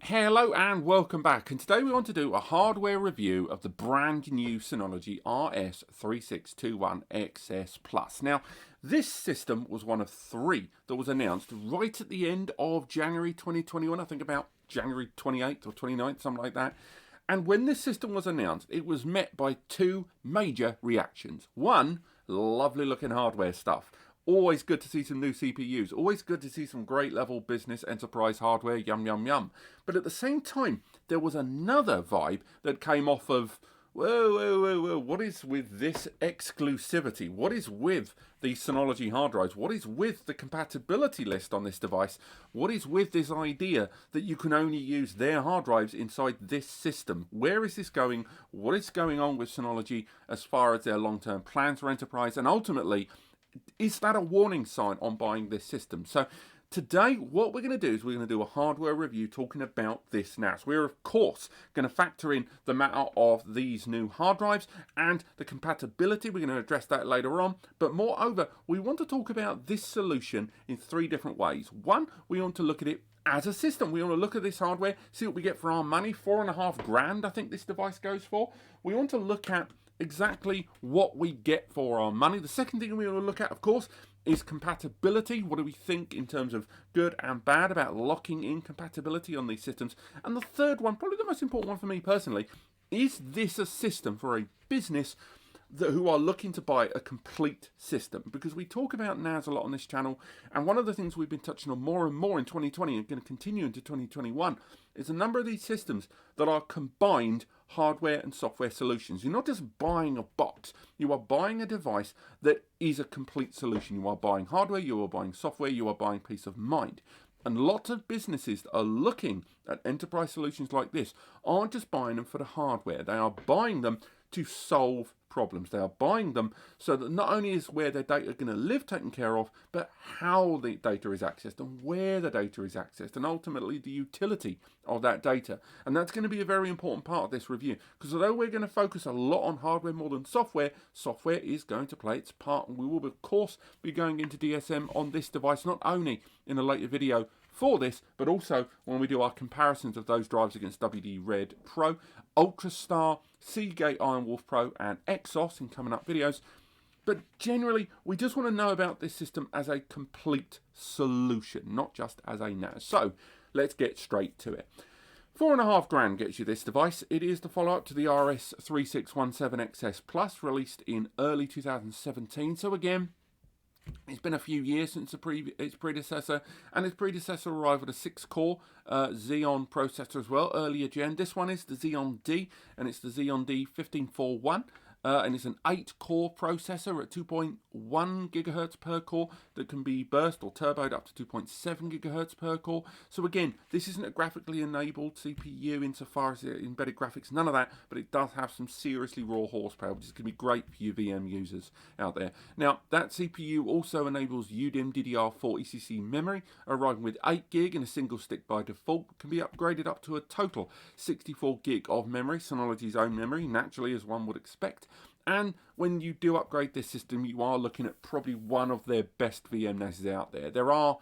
Hello and welcome back, and today we want to do a hardware review of the brand new Synology RS3621xs Plus. Now, this system was one of three that was announced right at the end of January 2021, I think about January 28th or 29th, something like that. And when this system was announced, it was met by two major reactions. One, lovely looking hardware stuff. Always good to see some new CPUs. Always good to see some great level business enterprise hardware. Yum, yum, yum. But at the same time, there was another vibe that came off of, whoa, what is with this exclusivity? What is with these Synology hard drives? What is with the compatibility list on this device? What is with this idea that you can only use their hard drives inside this system? Where is this going? What is going on with Synology as far as their long-term plans for enterprise? And ultimately, is that a warning sign on buying this system? So today, what we're going to do is we're going to do a hardware review talking about this NAS. We're, of course, going to factor in the matter of these new hard drives and the compatibility. We're going to address that later on. But moreover, we want to talk about this solution in three different ways. One, we want to look at it as a system. We want to look at this hardware, see what we get for our money. $4.5 grand, I think this device goes for. We want to look at exactly what we get for our money. The second thing we want to look at, of course, is compatibility. What do we think in terms of good and bad about locking in compatibility on these systems? And the third one, probably the most important one for me personally, is this a system for a business who are looking to buy a complete system? Because we talk about NAS a lot on this channel, and one of the things we've been touching on more and more in 2020 and going to continue into 2021 is a number of these systems that are combined hardware and software solutions. You're not just buying a box, you are buying a device that is a complete solution. You are buying hardware, you are buying software, you are buying peace of mind. And lots of businesses that are looking at enterprise solutions like this aren't just buying them for the hardware, they are buying them to solve problems. They are buying them so that not only is where their data going to live taken care of, but how the data is accessed and where the data is accessed, and ultimately the utility of that data. And that's going to be a very important part of this review, because although we're going to focus a lot on hardware more than software, software is going to play its part, and we will of course be going into DSM on this device, not only in a later video for this, but also when we do our comparisons of those drives against WD Red Pro, UltraStar, Seagate Ironwolf Pro, and Exos in coming up videos. But generally, we just want to know about this system as a complete solution, not just as a NAS. So let's get straight to it. $4.5 grand gets you this device. It is the follow-up to the RS3617xs Plus, released in early 2017. So again, it's been a few years since its predecessor, and its predecessor arrived with a 6-core Xeon processor as well, earlier gen. This one is the Xeon D, and it's the Xeon D 1541. And it's an 8-core processor at 2.1 gigahertz per core that can be burst or turboed up to 2.7 gigahertz per core. So again, this isn't a graphically enabled CPU insofar as embedded graphics, none of that, but it does have some seriously raw horsepower, which is going to be great for you VM users out there. Now, that CPU also enables UDIM DDR4 ECC memory, arriving with 8 gig in a single stick by default, can be upgraded up to a total 64 gig of memory, Synology's own memory, naturally, as one would expect. And when you do upgrade this system, you are looking at probably one of their best VM NASs out there. There are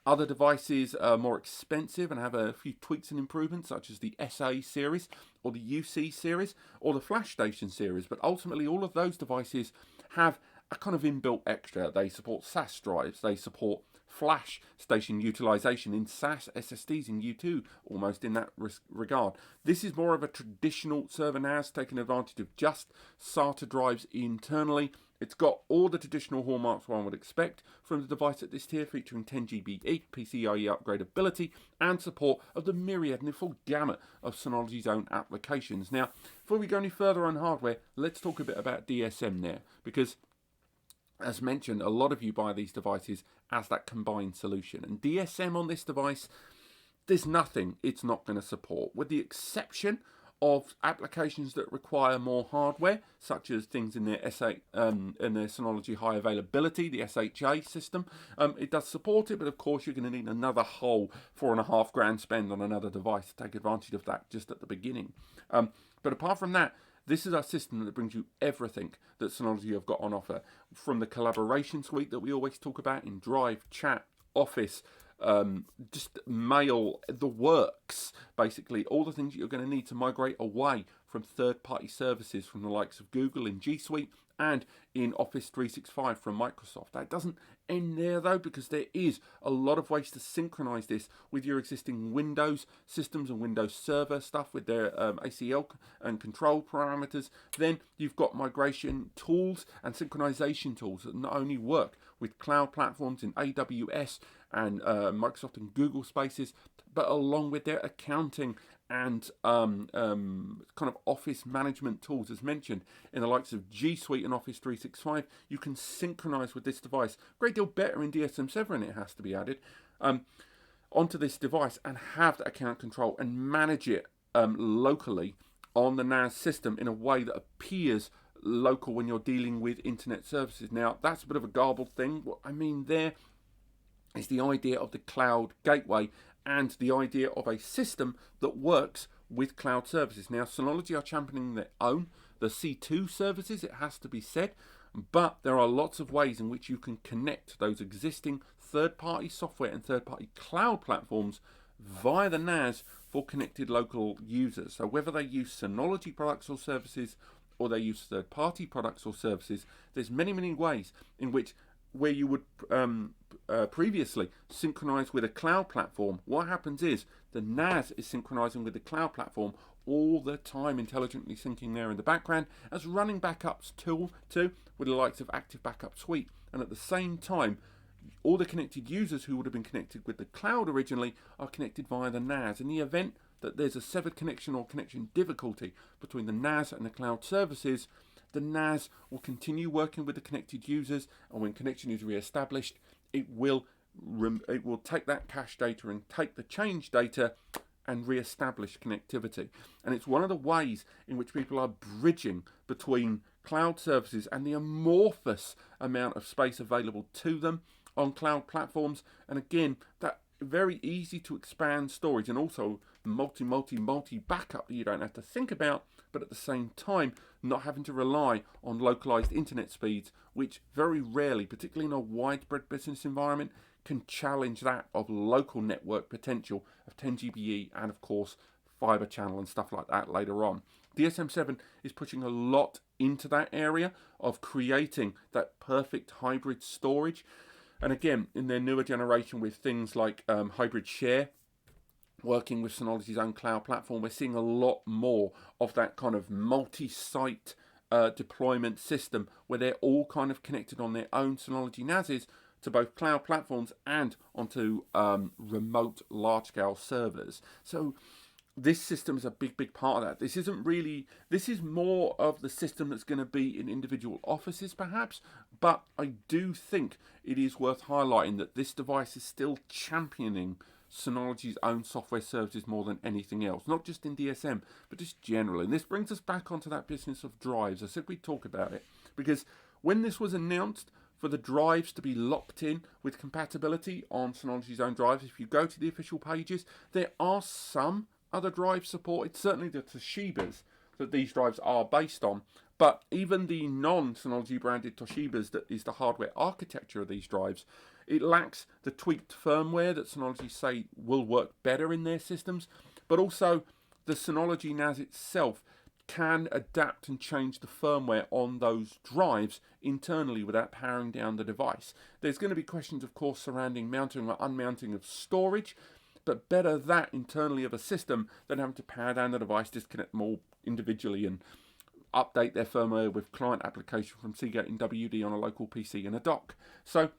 other devices more expensive and have a few tweaks and improvements, such as the SA series or the UC series or the FlashStation series. But ultimately, all of those devices have a kind of inbuilt extra. They support SAS drives, they support flash station utilization in SAS SSDs in U2, almost in that regard. This is more of a traditional server NAS, taking advantage of just SATA drives internally. It's got all the traditional hallmarks one would expect from the device at this tier, featuring 10 GB PCIe upgradability and support of the myriad and the full gamut of Synology's own applications. Now, before we go any further on hardware, let's talk a bit about DSM there, because as mentioned, a lot of you buy these devices as that combined solution. And DSM on this device, there's nothing it's not going to support, with the exception of applications that require more hardware, such as things in their Synology High Availability, the SHA system. It does support it, but of course you're going to need another whole $4.5 grand spend on another device to take advantage of that just at the beginning. But apart from that, this is our system that brings you everything that Synology have got on offer, from the collaboration suite that we always talk about in Drive, Chat, Office, just mail, the works, basically, all the things that you're going to need to migrate away from third-party services from the likes of Google in G Suite and in Office 365 from Microsoft. That doesn't end there though, because there is a lot of ways to synchronize this with your existing Windows systems and Windows Server stuff with their ACL and control parameters. Then you've got migration tools and synchronization tools that not only work with cloud platforms in AWS and Microsoft and Google spaces, but along with their accounting and kind of office management tools, as mentioned, in the likes of G Suite and Office 365, you can synchronize with this device. Great deal better in DSM7, it has to be added, onto this device and have that account control and manage it locally on the NAS system in a way that appears local when you're dealing with internet services. Now, that's a bit of a garbled thing. What I mean there is the idea of the cloud gateway and the idea of a system that works with cloud services. Now, Synology are championing their own, the C2 services, it has to be said, but there are lots of ways in which you can connect those existing third-party software and third-party cloud platforms via the NAS for connected local users. So whether they use Synology products or services, or they use third-party products or services, there's many, many ways in which where you would previously synchronize with a cloud platform, what happens is the NAS is synchronizing with the cloud platform all the time, intelligently syncing there in the background as running backups too with the likes of Active Backup Suite. And at the same time, all the connected users who would have been connected with the cloud originally are connected via the NAS. In the event that there's a severed connection or connection difficulty between the NAS and the cloud services, the NAS will continue working with the connected users, and when connection is re-established, it will take that cache data and take the change data and re-establish connectivity. And it's one of the ways in which people are bridging between cloud services and the amorphous amount of space available to them on cloud platforms. And again, that very easy to expand storage, and also multi backup that you don't have to think about, but at the same time not having to rely on localized internet speeds, which very rarely, particularly in a widespread business environment, can challenge that of local network potential of 10 GBE and of course fiber channel and stuff like that later on. DSM7 is pushing a lot into that area of creating that perfect hybrid storage. And again, in their newer generation with things like hybrid share, working with Synology's own cloud platform, we're seeing a lot more of that kind of multi-site deployment system where they're all kind of connected on their own Synology NASes to both cloud platforms and onto remote large-scale servers. So this system is a big part of that. This is more of the system that's going to be in individual offices perhaps, but I do think it is worth highlighting that this device is still championing Synology's own software services more than anything else, not just in DSM, but just generally. And this brings us back onto that business of drives. I said we'd talk about it, because when this was announced for the drives to be locked in with compatibility on Synology's own drives, if you go to the official pages, there are some other drives supported, certainly the Toshibas that these drives are based on, but even the non-Synology branded Toshibas, that is the hardware architecture of these drives, it lacks the tweaked firmware that Synology say will work better in their systems, but also the Synology NAS itself can adapt and change the firmware on those drives internally without powering down the device. There's going to be questions, of course, surrounding mounting or unmounting of storage, but better that internally of a system than having to power down the device, disconnect them all individually and update their firmware with client application from Seagate and WD on a local PC and a dock. So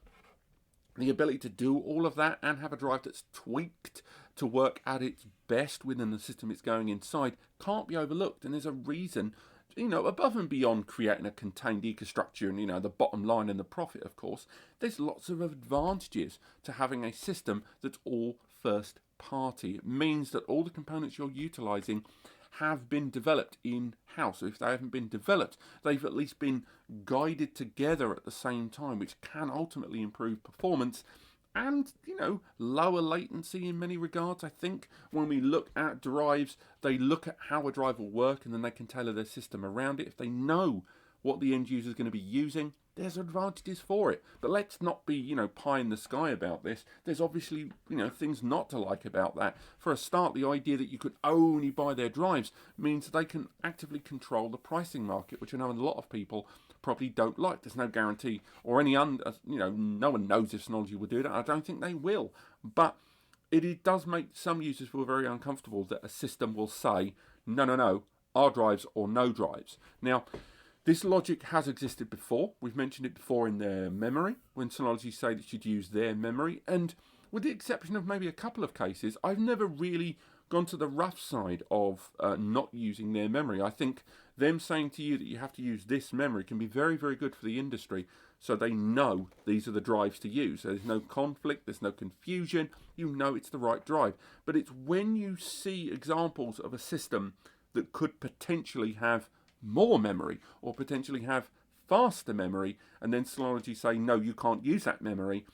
the ability to do all of that and have a drive that's tweaked to work at its best within the system it's going inside can't be overlooked. And there's a reason, above and beyond creating a contained EcoStructure and, the bottom line and the profit, of course, there's lots of advantages to having a system that's all first party. It means that all the components you're utilizing have been developed in-house. So if they haven't been developed, they've at least been guided together at the same time, which can ultimately improve performance and, lower latency in many regards. I think when we look at drives, they look at how a drive will work and then they can tailor their system around it. If they know what the end user is going to be using, there's advantages for it. But let's not be, you know, pie in the sky about this. There's obviously, you know, things not to like about that. For a start, the idea that you could only buy their drives means that they can actively control the pricing market, which I know a lot of people probably don't like. There's no guarantee or any, you know, no one knows if Synology will do that. I don't think they will. But it does make some users feel very uncomfortable that a system will say, no, no, no, our drives or no drives. Now, this logic has existed before. We've mentioned it before in their memory, when Synology say that you'd use their memory. And with the exception of maybe a couple of cases, I've never really gone to the rough side of not using their memory. I think them saying to you that you have to use this memory can be very, very good for the industry, so they know these are the drives to use. So there's no conflict, there's no confusion, you know it's the right drive. But it's when you see examples of a system that could potentially have more memory or potentially have faster memory, and then Synology say, no, you can't use that memory,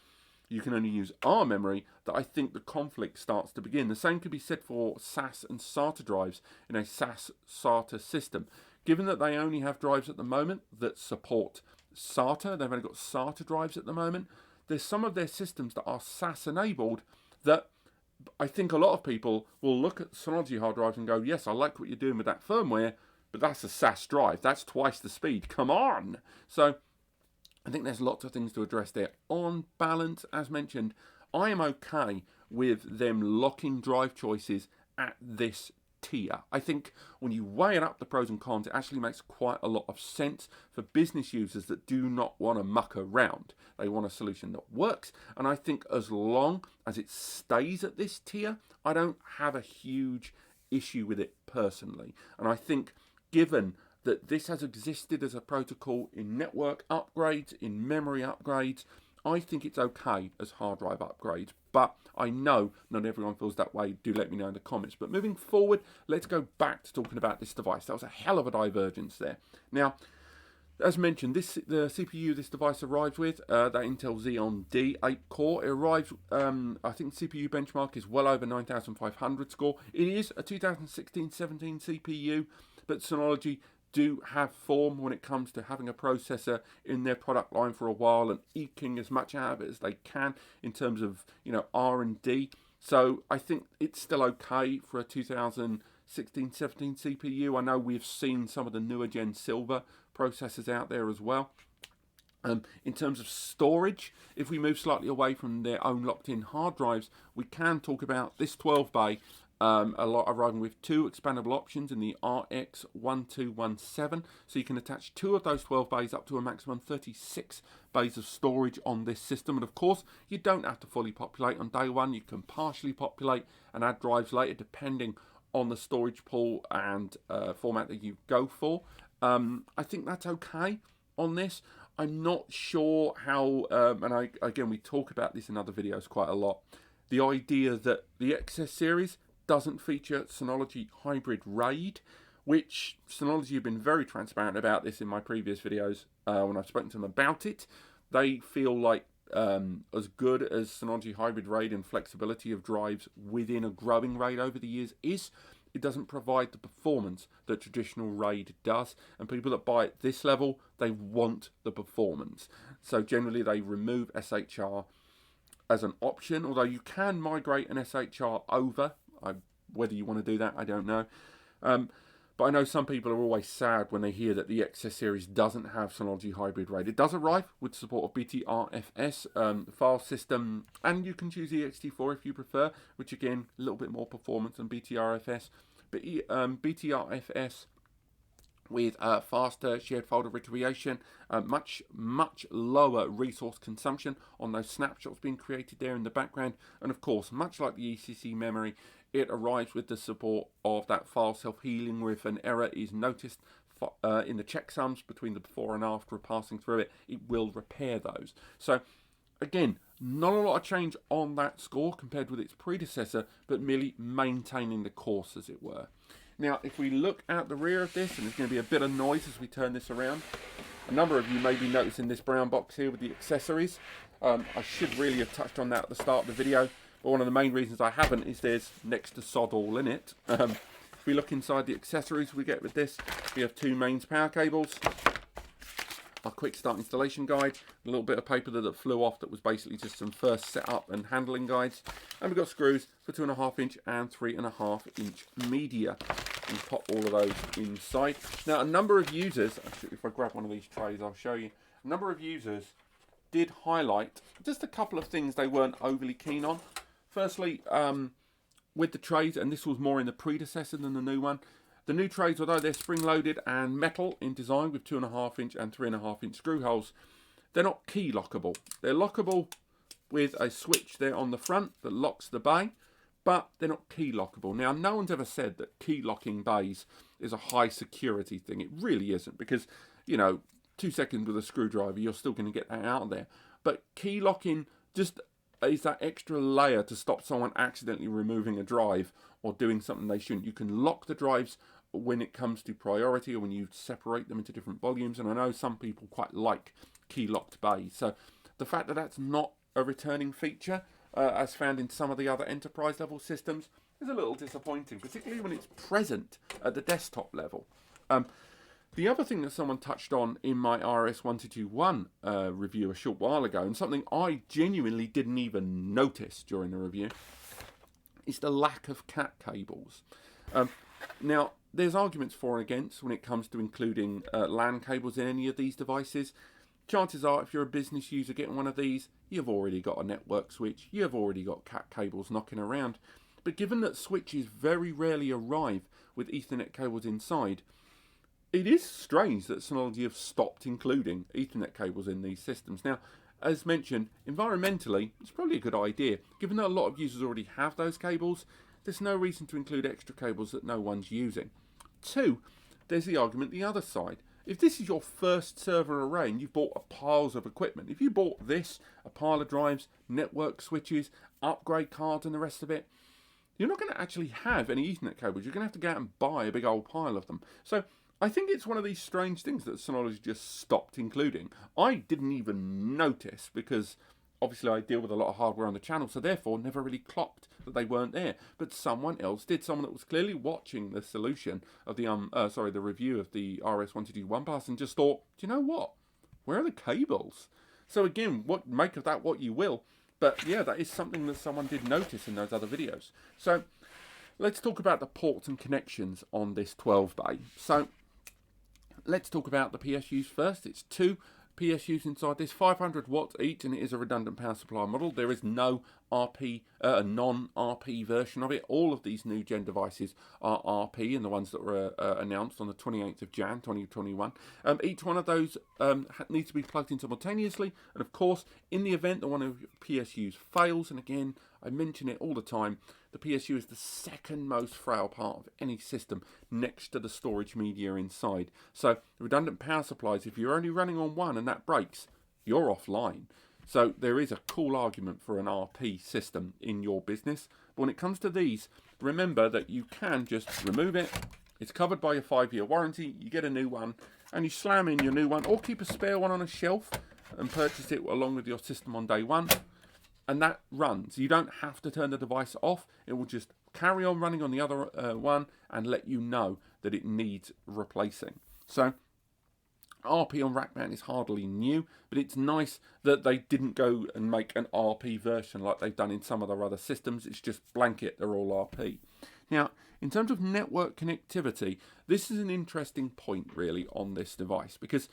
you can only use our memory, that I think the conflict starts to begin. The same could be said for SAS and SATA drives in a SAS-SATA system. Given that they only have drives at the moment that support SATA, they've only got SATA drives at the moment, there's some of their systems that are SAS enabled that I think a lot of people will look at Synology hard drives and go, yes, I like what you're doing with that firmware, but that's a SAS drive, that's twice the speed, come on! So I think there's lots of things to address there. On balance, as mentioned, I am okay with them locking drive choices at this tier. I think when you weigh it up, the pros and cons, it actually makes quite a lot of sense for business users that do not want to muck around. They want a solution that works, and I think as long as it stays at this tier, I don't have a huge issue with it personally. And I think given that this has existed as a protocol in network upgrades, in memory upgrades, I think it's okay as hard drive upgrades. But I know not everyone feels that way. Do let me know in the comments. But moving forward, let's go back to talking about this device. That was a hell of a divergence there. Now, as mentioned, the CPU this device arrives with, that Intel Xeon D 8-core. It arrives, I think the CPU benchmark is well over 9,500 score. It is a 2016-17 CPU, but Synology do have form when it comes to having a processor in their product line for a while and eking as much out of it as they can in terms of, you know, R&D. So I think it's still okay for a 2016-17 CPU. I know we've seen some of the newer gen silver processors out there as well. In terms of storage, if we move slightly away from their own locked-in hard drives, we can talk about this 12-bay arriving with two expandable options in the RX1217, so you can attach two of those 12 bays up to a maximum 36 bays of storage on this system. And of course, you don't have to fully populate on day one. You can partially populate and add drives later depending on the storage pool and format that you go for. I think that's okay on this. I'm not sure how, again, we talk about this in other videos quite a lot, the idea that the XS series doesn't feature Synology Hybrid RAID, which Synology have been very transparent about this in my previous videos when I've spoken to them about it. They feel like as good as Synology Hybrid RAID and flexibility of drives within a growing RAID over the years is, it doesn't provide the performance that traditional RAID does, and people that buy at this level, they want the performance. So generally they remove SHR as an option, although you can migrate an SHR over. Whether you want to do that, I don't know. But I know some people are always sad when they hear that the XS series doesn't have Synology Hybrid RAID. It does arrive with support of BTRFS file system, and you can choose ext4 if you prefer, which again, a little bit more performance than BTRFS. But BTRFS with faster shared folder recreation, much lower resource consumption on those snapshots being created there in the background, and of course, much like the ECC memory, it arrives with the support of that file self-healing, where if an error is noticed in the checksums between the before and after of passing through it, it will repair those. So again, not a lot of change on that score compared with its predecessor, but merely maintaining the course, as it were. Now, if we look at the rear of this, and there's going to be a bit of noise as we turn this around, a number of you may be noticing this brown box here with the accessories. I should really have touched on that at the start of the video, but one of the main reasons I haven't is there's next to sod all in it. If we look inside the accessories we get with this, we have two mains power cables, our quick start installation guide, a little bit of paper that flew off that was basically just some first setup and handling guides. And we've got screws for 2.5 inch and 3.5 inch media. And pop all of those inside. Now, a number of users, actually, if I grab one of these trays, I'll show you. A number of users did highlight just a couple of things they weren't overly keen on. Firstly, with the trays, and this was more in the predecessor than the new one, the new trays, although they're spring-loaded and metal in design with 2.5 inch and 3.5 inch screw holes, they're not key lockable. They're lockable with a switch there on the front that locks the bay, but they're not key lockable. Now, no one's ever said that key locking bays is a high security thing. It really isn't, because, you know, 2 seconds with a screwdriver, you're still going to get that out of there. But key locking just is that extra layer to stop someone accidentally removing a drive or doing something they shouldn't. You can lock the drives when it comes to priority, or when you separate them into different volumes. And I know some people quite like key locked bays. So the fact that that's not a returning feature, as found in some of the other enterprise level systems, is a little disappointing, particularly when it's present at the desktop level. The other thing that someone touched on in my RS3621 review a short while ago, and something I genuinely didn't even notice during the review, is the lack of CAT cables. Now, there's arguments for and against when it comes to including LAN cables in any of these devices. Chances are, if you're a business user getting one of these, you've already got a network switch, you've already got CAT cables knocking around. But given that switches very rarely arrive with Ethernet cables inside, it is strange that Synology have stopped including Ethernet cables in these systems. Now, as mentioned, environmentally, it's probably a good idea. Given that a lot of users already have those cables, there's no reason to include extra cables that no one's using. 2, there's the argument the other side. If this is your first server array and you've bought piles of equipment, if you bought this, a pile of drives, network switches, upgrade cards and the rest of it, you're not going to actually have any Ethernet cables. You're going to have to go out and buy a big old pile of them. So I think it's one of these strange things that Synology just stopped including. I didn't even notice, because obviously I deal with a lot of hardware on the channel, so therefore never really clocked that they weren't there. But someone else did. Someone that was clearly watching the solution of the the review of the RS3621 Plus and just thought, do you know what? Where are the cables? So again, what make of that what you will. But yeah, that is something that someone did notice in those other videos. So let's talk about the ports and connections on this 12 bay. So let's talk about the PSUs first. It's 2 PSUs inside this, 500 watts each, and it is a redundant power supply model. There is no RP, non-RP version of it. All of these new gen devices are RP, and the ones that were announced on the 28th of Jan 2021. Each one of those needs to be plugged in simultaneously, and of course, in the event that one of your PSUs fails, and again, I mention it all the time, the PSU is the second most frail part of any system next to the storage media inside. So redundant power supplies, if you're only running on one and that breaks, you're offline. So there is a cool argument for an RP system in your business. But when it comes to these, remember that you can just remove it. It's covered by your 5-year warranty. You get a new one and you slam in your new one, or keep a spare one on a shelf and purchase it along with your system on day one. And that runs. You don't have to turn the device off. It will just carry on running on the other one and let you know that it needs replacing. So RP on rackmount is hardly new, but it's nice that they didn't go and make an RP version like they've done in some of their other systems. It's just blanket, they're all RP. Now, in terms of network connectivity, this is an interesting point really on this device, because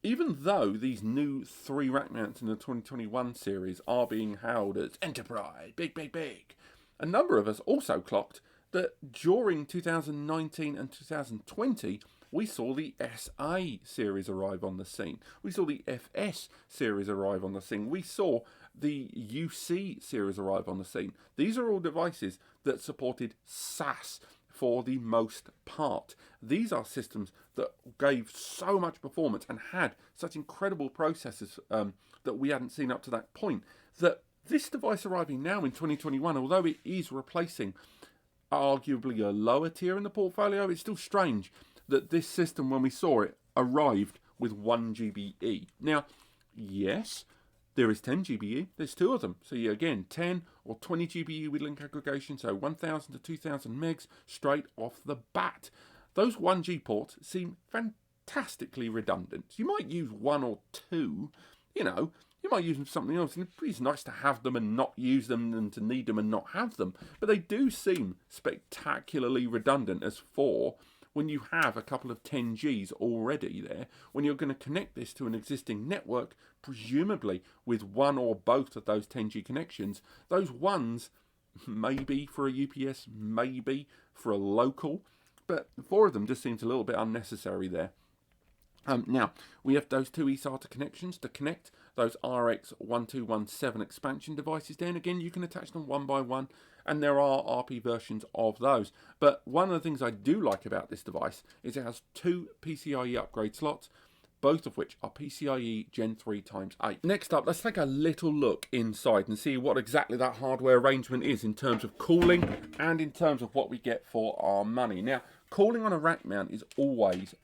even though these new 3 rack mounts in the 2021 series are being hailed as enterprise, big, a number of us also clocked that during 2019 and 2020, we saw the SA series arrive on the scene. We saw the FS series arrive on the scene. We saw the UC series arrive on the scene. These are all devices that supported SAS for the most part. These are systems that gave so much performance and had such incredible processors that we hadn't seen up to that point, that this device arriving now in 2021, although it is replacing arguably a lower tier in the portfolio, it's still strange that this system, when we saw it, arrived with 1 GBE. Now, yes, there is 10 GBE. There's 2 of them. So you, again, 10 or 20 GBE with link aggregation, so 1,000 to 2,000 megs straight off the bat. Those 1G ports seem fantastically redundant. You might use one or two, you know, you might use them for something else, and it's nice to have them and not use them than to need them and not have them. But they do seem spectacularly redundant as for when you have a couple of 10Gs already there, when you're going to connect this to an existing network, presumably with one or both of those 10G connections, those ones maybe for a UPS, maybe for a local, but 4 of them just seems a little bit unnecessary there. Now, we have those 2 eSATA connections to connect those RX1217 expansion devices down. Again, you can attach them one by one, and there are RP versions of those. But one of the things I do like about this device is it has 2 PCIe upgrade slots, both of which are PCIe Gen 3 ×8. Next up, let's take a little look inside and see what exactly that hardware arrangement is in terms of cooling and in terms of what we get for our money. Now, cooling on a rack mount is always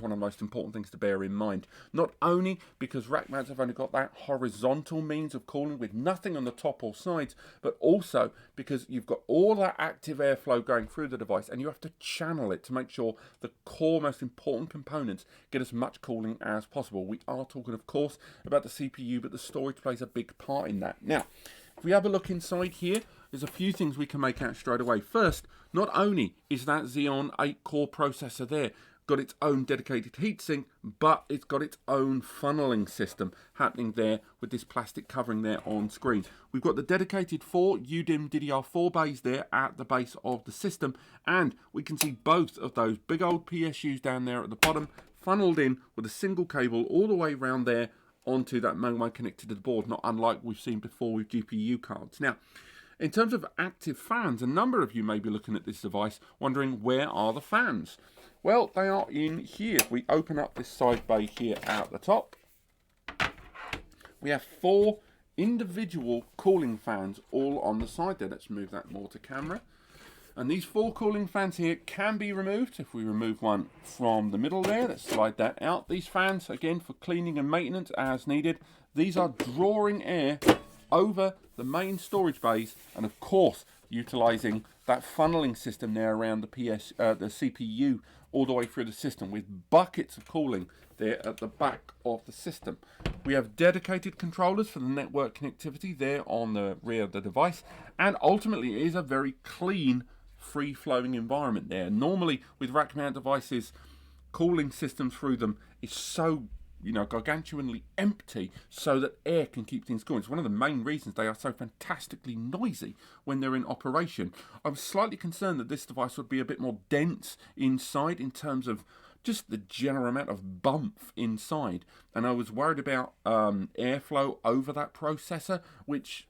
one of the most important things to bear in mind. Not only because rack mounts have only got that horizontal means of cooling with nothing on the top or sides, but also because you've got all that active airflow going through the device and you have to channel it to make sure the core most important components get as much cooling as possible. We are talking, of course, about the CPU, but the storage plays a big part in that. Now, if we have a look inside here, there's a few things we can make out straight away. First, not only is that Xeon 8-core processor there got its own dedicated heatsink, but it's got its own funneling system happening there with this plastic covering there on screen. We've got the dedicated 4 UDIMM DDR4 bays there at the base of the system, and we can see both of those big old PSUs down there at the bottom funneled in with a single cable all the way around there onto that main one connected to the board, not unlike we've seen before with GPU cards. Now, in terms of active fans, a number of you may be looking at this device wondering, where are the fans? Well, they are in here. If we open up this side bay here at the top, we have 4 individual cooling fans all on the side there. Let's move that more to camera. And these 4 cooling fans here can be removed. If we remove one from the middle there, let's slide that out. These fans, again, for cleaning and maintenance as needed. These are drawing air over the main storage bays, and of course utilizing that funneling system there around the CPU all the way through the system with buckets of cooling there at the back of the system. We have dedicated controllers for the network connectivity there on the rear of the device, and ultimately it is a very clean, free-flowing environment there. Normally with rack mount devices, cooling systems through them is so gargantuanly empty so that air can keep things going. It's one of the main reasons they are so fantastically noisy when they're in operation. I was slightly concerned that this device would be a bit more dense inside in terms of just the general amount of bump inside, and I was worried about airflow over that processor, which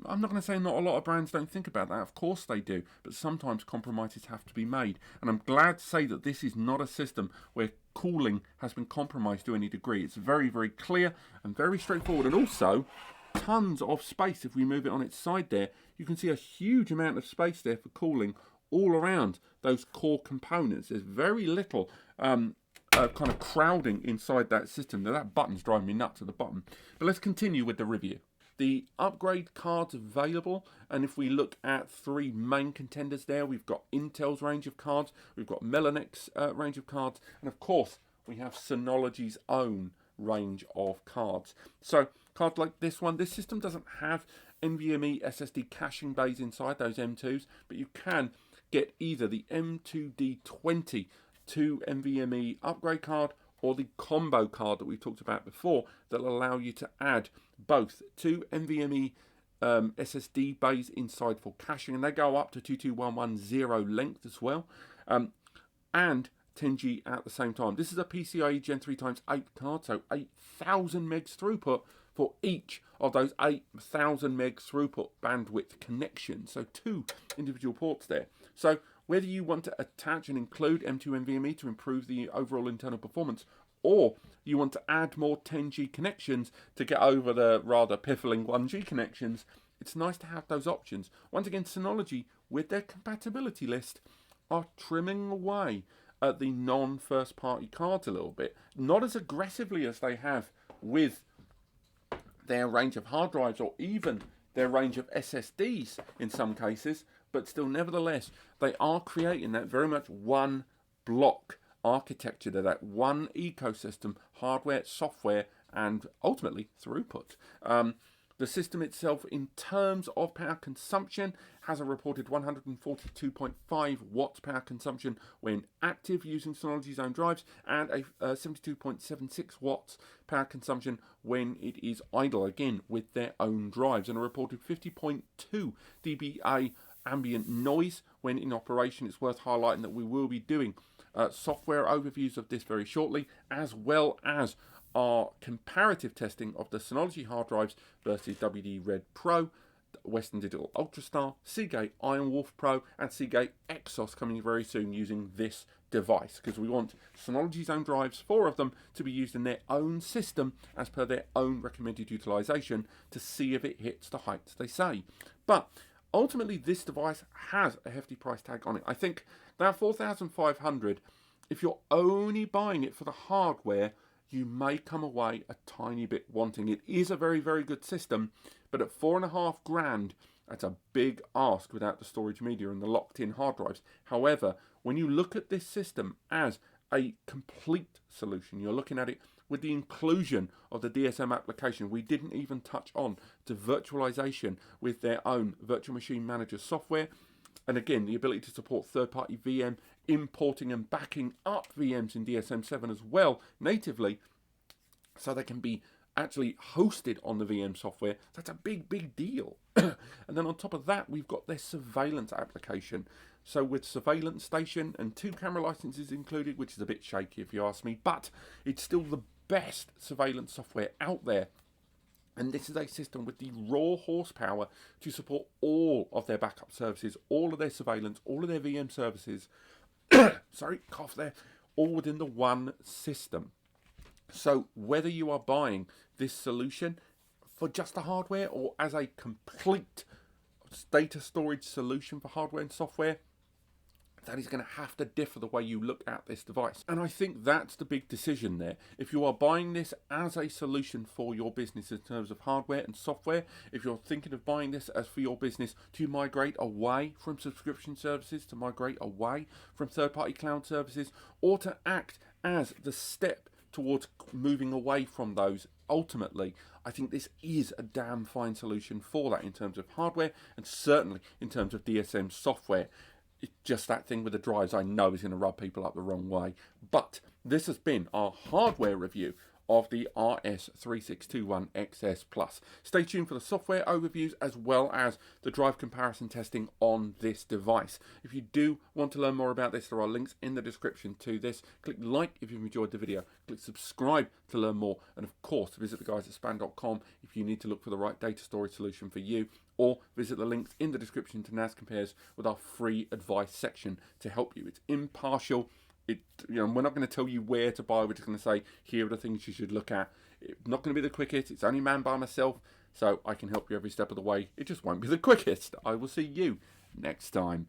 I'm not going to say not a lot of brands don't think about that. Of course they do, but sometimes compromises have to be made. And I'm glad to say that this is not a system where cooling has been compromised to any degree. It's very, very clear and very straightforward. And also, tons of space. If we move it on its side there, you can see a huge amount of space there for cooling all around those core components. There's very little kind of crowding inside that system. Now, that button's driving me nuts at the bottom. But let's continue with the review. The upgrade cards available, and if we look at 3 main contenders there, we've got Intel's range of cards, we've got Mellonex's range of cards, and of course we have Synology's own range of cards. So cards like this one, this system doesn't have NVMe SSD caching bays inside those M2s, but you can get either the M2D20 2 NVMe upgrade card or the combo card that we talked about before that will allow you to add both 2 NVMe SSD bays inside for caching, and they go up to 22110 length as well, and 10G at the same time. This is a PCIe Gen 3 ×8 card, so 8,000 megs throughput for each of those 8,000 megs throughput bandwidth connections, so 2 individual ports there. So whether you want to attach and include M2 NVMe to improve the overall internal performance, or you want to add more 10G connections to get over the rather piffling 1G connections, it's nice to have those options. Once again, Synology, with their compatibility list, are trimming away at the non-first party cards a little bit. Not as aggressively as they have with their range of hard drives or even their range of SSDs in some cases, but still nevertheless they are creating that very much one block architecture, that one ecosystem, hardware, software, and ultimately throughput. The system itself, in terms of power consumption, has a reported 142.5 watts power consumption when active using Synology's own drives, and a 72.76 watts power consumption when it is idle, again with their own drives, and a reported 50.2 dBA ambient noise when in operation. It's worth highlighting that we will be doing software overviews of this very shortly, as well as our comparative testing of the Synology hard drives versus WD Red Pro, Western Digital Ultrastar, Seagate Iron Wolf Pro, and Seagate Exos coming very soon using this device, because we want Synology's own drives, 4 of them, to be used in their own system as per their own recommended utilization to see if it hits the heights they say. But ultimately, this device has a hefty price tag on it. I think that $4,500, if you're only buying it for the hardware, you may come away a tiny bit wanting. It is a very, very good system, but at $4.5 grand, that's a big ask without the storage media and the locked-in hard drives. However, when you look at this system as a complete solution, you're looking at it with the inclusion of the DSM application. We didn't even touch on the virtualization with their own virtual machine manager software. And again, the ability to support third-party VM, importing and backing up VMs in DSM-7 as well, natively, so they can be actually hosted on the VM software. That's a big, big deal. And then on top of that, we've got their surveillance application. So with surveillance station and 2 camera licenses included, which is a bit shaky if you ask me, but it's still the best surveillance software out there. And this is a system with the raw horsepower to support all of their backup services, all of their surveillance, all of their VM services, sorry, cough there, all within the one system. So whether you are buying this solution for just the hardware or as a complete data storage solution for hardware and software, that is going to have to differ the way you look at this device. And I think that's the big decision there. If you are buying this as a solution for your business in terms of hardware and software, if you're thinking of buying this as for your business to migrate away from subscription services, to migrate away from third-party cloud services, or to act as the step towards moving away from those, ultimately, I think this is a damn fine solution for that in terms of hardware and certainly in terms of DSM software. It's just that thing with the drives I know is going to rub people up the wrong way. But this has been our hardware review of the RS3621xs Plus. Stay tuned for the software overviews as well as the drive comparison testing on this device. If you do want to learn more about this, there are links in the description to this. Click like if you've enjoyed the video. Click subscribe to learn more. And of course, visit the guys at span.com if you need to look for the right data storage solution for you. Or visit the links in the description to NAS Compares with our free advice section to help you. It's impartial. We're not going to tell you where to buy. We're just going to say, here are the things you should look at. It's not going to be the quickest. It's only manned by myself, so I can help you every step of the way. It just won't be the quickest. I will see you next time.